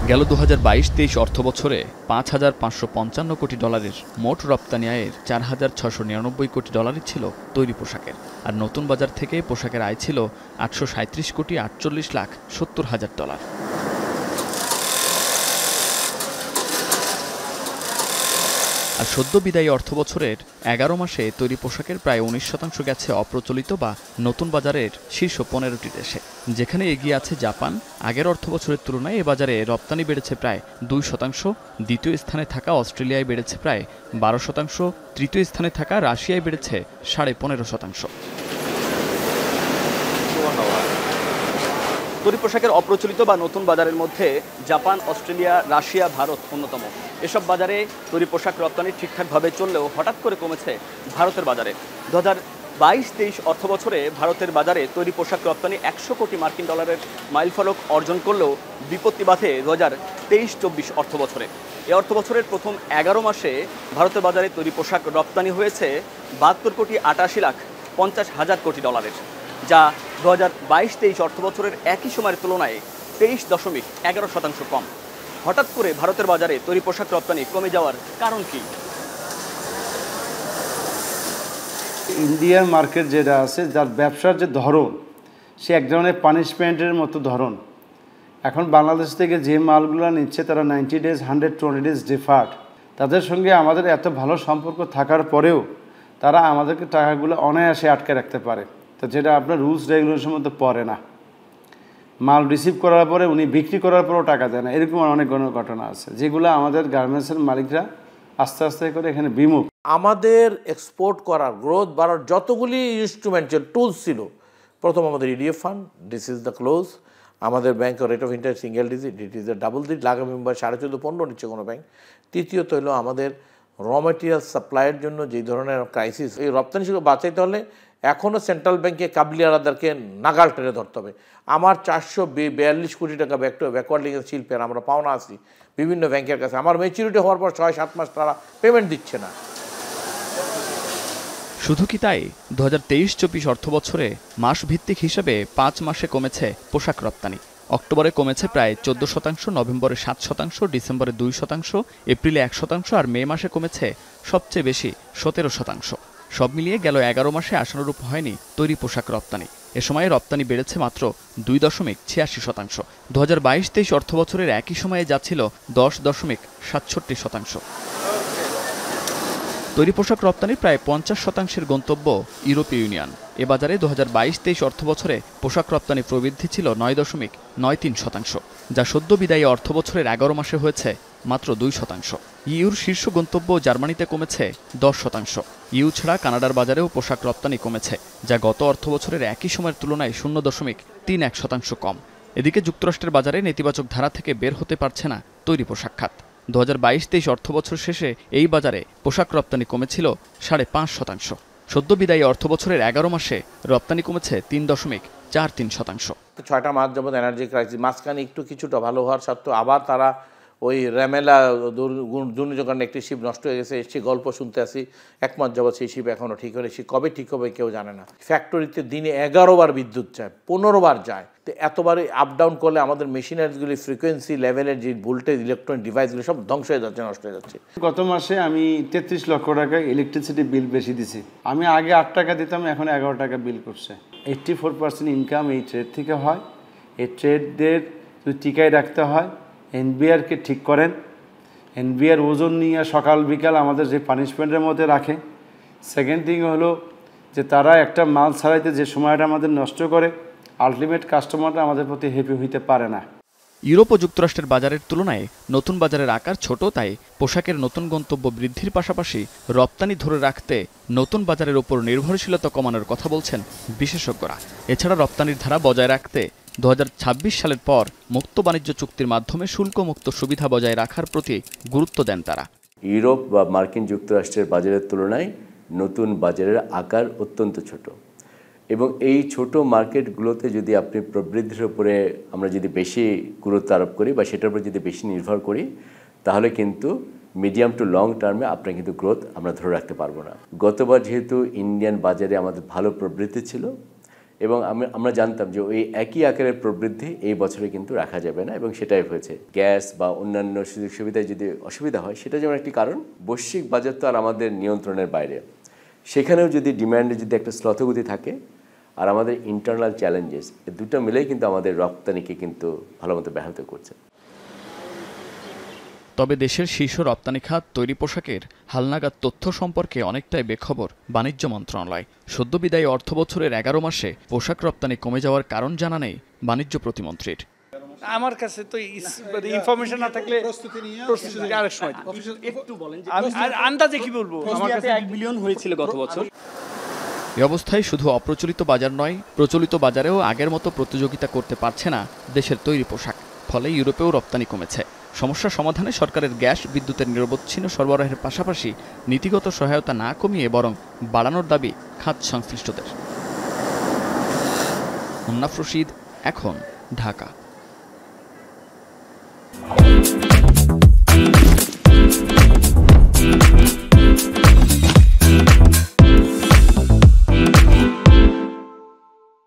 গেল ২০২২-২৩ অর্থবছরে ৫,৫৫৫ কোটি ডলারের মোট রপ্তানি আয়ের ৪,৬৯৯ কোটি ডলারই ছিল তৈরি পোশাকের। আর নতুন বাজার থেকে পোশাকের আয় ছিল ৮৩৭ কোটি ৪৮ লাখ ৭০ হাজার ডলার। আর সদ্য বিদায়ী অর্থবছরের ১১ মাসে তৈরি পোশাকের প্রায় ১৯% গেছে অপ্রচলিত বা নতুন বাজারের শীর্ষ ১৫টি দেশে, যেখানে এগিয়ে আছে জাপান। আগের অর্থবছরের তুলনায় এ বাজারে রপ্তানি বেড়েছে প্রায় ২%, দ্বিতীয় স্থানে থাকা অস্ট্রেলিয়ায় বেড়েছে প্রায় ১২%, তৃতীয় স্থানে থাকা রাশিয়ায় বেড়েছে ১৫.৫%। তৈরি পোশাকের অপ্রচলিত বা নতুন বাজারের মধ্যে জাপান, অস্ট্রেলিয়া, রাশিয়া, ভারত অন্যতম। এসব বাজারে তৈরি পোশাক রপ্তানি ঠিকঠাকভাবে চললেও হঠাৎ করে কমেছে ভারতের বাজারে। ২০২২-২৩ অর্থবছরে ভারতের বাজারে তৈরি পোশাক রপ্তানি ১০০ কোটি মার্কিন ডলারের মাইলফলক অর্জন করলেও বিপত্তি বাধে ২০২৩-২৪ অর্থবছরে। এ অর্থবছরের প্রথম ১১ মাসে ভারতের বাজারে তৈরি পোশাক রপ্তানি হয়েছে ৭২ কোটি ৮৮ লাখ ৫০ হাজার কোটি ডলারের, যা ২০২২-২৩ অর্থবছরের একই সময়ের তুলনায় ২৩.১১% কম। হঠাৎ করে ভারতের বাজারে তৈরি পোশাক রপ্তানি কমে যাওয়ার কারণ কি? ইন্ডিয়ান মার্কেট যেটা আছে, যার ব্যবসার যে ধরন, সে এক ধরনের পানিশমেন্টের মতো ধরন। এখন বাংলাদেশ থেকে যে মালগুলো নিচ্ছে তারা 90 days, 120 days ডিফার্ড। তাদের সঙ্গে আমাদের এত ভালো সম্পর্ক থাকার পরেও তারা আমাদেরকে টাকাগুলো অনায়াসে আটকে রাখতে পারে। তো যেটা আপনার রুলস রেগুলেশনের মধ্যে পড়ে না। মাল রিসিভ করার পরে উনি বিক্রি করার পরেও টাকা দেয় না, এরকম অনেক ঘটনা আছে, যেগুলো আমাদের গার্মেন্টসের মালিকরা আস্তে আস্তে করে এখানে বিমুখ। আমাদের এক্সপোর্ট করার গ্রোথ বাড়ার যতগুলি ইনস্ট্রুমেন্ট ছিল, টুলস ছিল, প্রথম আমাদের EDF fund, this is the close. আমাদের bank rate of interest single digit, it is the double digit, লাগা মেম্বার 14.5-15 নিচ্ছে কোনো ব্যাংক। তৃতীয়ত হলো আমাদের র মেটেরিয়াল সাপ্লাইয়ের জন্য যে ধরনের ক্রাইসিস, এই রপ্তানি শুল্ক বাঁচাইতে হলে এখনও সেন্ট্রাল ব্যাংকে কাবলিয়ালাদেরকে নাগাল টেনে ধরতে হবে। আমার 442 কোটি টাকা ব্যাকওয়ার্ড লিঙ্কেজ শিল্পের আমরা পাওনা আছি বিভিন্ন ব্যাংকের কাছে। আমার ম্যাচুরিটি হওয়ার পর 6-7 মাস তারা পেমেন্ট দিচ্ছে না। শুধু কি তাই, ২০২৩-২৪ অর্থবছরে মাস ভিত্তিক হিসেবে ৫ মাসে কমেছে পোশাক রপ্তানি। অক্টোবরে কমেছে প্রায় ১৪%, নভেম্বরে ৭%, ডিসেম্বরে ২%, এপ্রিলে ১%, আর মে মাসে কমেছে সবচেয়ে বেশি ১৭%। সব মিলিয়ে গেল ১১ মাসে আশানুরূপ হয়নি তৈরি পোশাক রপ্তানি। এ সময়ে রপ্তানি বেড়েছে মাত্র ২.৮৬%। ২০২২-২৩ অর্থবছরের একই সময়ে যাচ্ছিল ১০.৬৭%। তৈরি পোশাক রপ্তানির প্রায় ৫০%-এর গন্তব্য ইউরোপীয় ইউনিয়ন। এ বাজারে ২০২২-২৩ অর্থবছরে পোশাক রপ্তানি প্রবৃদ্ধি ছিল ৯.৯৩%, যা সদ্য বিদায়ী অর্থবছরের ১১ মাসে হয়েছে মাত্র ২%। ইউর শীর্ষ গন্তব্য জার্মানিতে কমেছে ১০%। ইউ ছাড়া কানাডার বাজারেও পোশাক রপ্তানি কমেছে, যা গত অর্থবছরের একই সময়ের তুলনায় ০.৩১% কম। এদিকে যুক্তরাষ্ট্রের বাজারে নেতিবাচক ধারা থেকে বের হতে পারছে না তৈরি পোশাক খাত। ২০২২-২৩ অর্থবছর শেষে এই বাজারে পোশাক রপ্তানি কমেছিল ৫.৫%। সদ্য বিদায়ী অর্থবছরের ১১ মাসে রপ্তানি কমেছে ৩.৪৩%। ৬টা মাস যাবৎ এনার্জি ক্রাইসিস, মাঝখানে একটু কিছুটা ভালো হওয়ার সত্ত্বেও আবার তারা ওই র্যামেলা দুর্যোগের কারণে একটি শিপ নষ্ট হয়ে গেছে, সে গল্প শুনতে আসি। ১ মাস যাবৎ সেই শিপ এখনও ঠিক হলে, সে কবে ঠিক হবে কেউ জানে না। ফ্যাক্টরিতে দিনে ১১ বার বিদ্যুৎ যায়, ১৫ বার যায়। তো এতবারে আপ ডাউন করলে আমাদের মেশিনারিজগুলি ফ্রিকোয়েন্সি লেভেলের যে ভোল্টেজ ইলেকট্রনিক ডিভাইসগুলি সব ধ্বংস হয়ে যাচ্ছে, নষ্ট হয়ে যাচ্ছে। গত মাসে আমি ৩৩ লক্ষ টাকা ইলেকট্রিসিটি বিল বেশি দিছি। আমি আগে ৮ টাকা দিতাম, এখন ১১ টাকা বিল করছে। 84% ইনকাম এই ট্রেড থেকে হয়। এই ট্রেডদের যদি টিকায় রাখতে হয়, এনবিআরকে ঠিক করেন। এনবিআর ওজন নিয়ে সকাল বিকাল আমাদের যে পানিশমেন্টের মধ্যে রাখে। সেকেন্ড থিং হলো যে তারা একটা মাল ছাড়াইতে যে সময়টা আমাদের নষ্ট করে, আলটিমেট কাস্টমাররা আমাদের প্রতি হ্যাপি হইতে পারে না। ইউরোপ ও যুক্তরাষ্ট্রের বাজারের তুলনায় নতুন বাজারের আকার ছোট, তাই পোশাকের নতুন গন্তব্য বৃদ্ধির পাশাপাশি রপ্তানি ধরে রাখতে নতুন বাজারের ওপর নির্ভরশীলতা কমানোর কথা বলছেন বিশেষজ্ঞরা। এছাড়া রপ্তানির ধারা বজায় রাখতে ২০২৬ সালের পর মুক্ত বাণিজ্য চুক্তির মাধ্যমে শুল্কমুক্ত সুবিধা বজায় রাখার প্রতি গুরুত্ব দেন তারা। ইউরোপ বা মার্কিন যুক্তরাষ্ট্রের বাজারের তুলনায় নতুন বাজারের আকার অত্যন্ত ছোট, এবং এই ছোট মার্কেটগুলোতে যদি আপনি প্রবৃদ্ধির উপরে আমরা যদি বেশি গুরুত্ব আরোপ করি বা সেটার উপর যদি বেশি নির্ভর করি, তাহলে কিন্তু মিডিয়াম টু লং টার্মে আপনার কিন্তু গ্রোথ আমরা ধরে রাখতে পারবো না। গতবার যেহেতু ইন্ডিয়ান বাজারে আমাদের ভালো প্রবৃদ্ধি ছিল, এবং আমরা জানতাম যে ওই একই আকারের প্রবৃদ্ধি এই বছরে কিন্তু রাখা যাবে না, এবং সেটাই হয়েছে। গ্যাস বা অন্যান্য সুযোগ সুবিধায় যদি অসুবিধা হয় সেটা যেমন একটি কারণ, বৈশ্বিক বাজার তো আর আমাদের নিয়ন্ত্রণের বাইরে, সেখানেও যদি ডিম্যান্ডে যদি একটা শ্লথগতি থাকে আর আমাদের ইন্টারনাল চ্যালেঞ্জেস, এই দুটো মিলেই কিন্তু আমাদের রপ্তানিকে কিন্তু ভালোমতো ব্যাহত করছে। তবে দেশের শীর্ষ রপ্তানি খাত তৈরি পোশাকের হালনাগাদ তথ্য সম্পর্কে অনেকটাই বেখবর বাণিজ্য মন্ত্রণালয়। সদ্য বিদায়ী অর্থবছরের 11 মাসে পোশাক রপ্তানি কমে যাওয়ার কারণ জানা নেই বাণিজ্য প্রতিমন্ত্রীর। আমার কাছে তো ইনফরমেশন না থাকলে প্রস্তুতি আরেক সময় একটু বলেন যে আর আন্দাজে কি বলবো, আমার কাছে 1 বিলিয়ন হয়েছিল গত বছর। এ অবস্থায় শুধু অপ্রচলিত বাজার নয়, প্রচলিত বাজারেও আগের মতো প্রতিযোগিতা করতে পারছে না দেশের তৈরি পোশাক। ফলে ইউরোপেও রপ্তানি কমেছে। সমস্যা সমাধানে সরকারের গ্যাস, বিদ্যুতের নিরবচ্ছিন্ন সরবরাহের পাশাপাশি নীতিগত সহায়তা না কমিয়ে বরং বাড়ানোর দাবি খাত সংশ্লিষ্টদের। মুন্নাফ রশিদ, এখন, ঢাকা।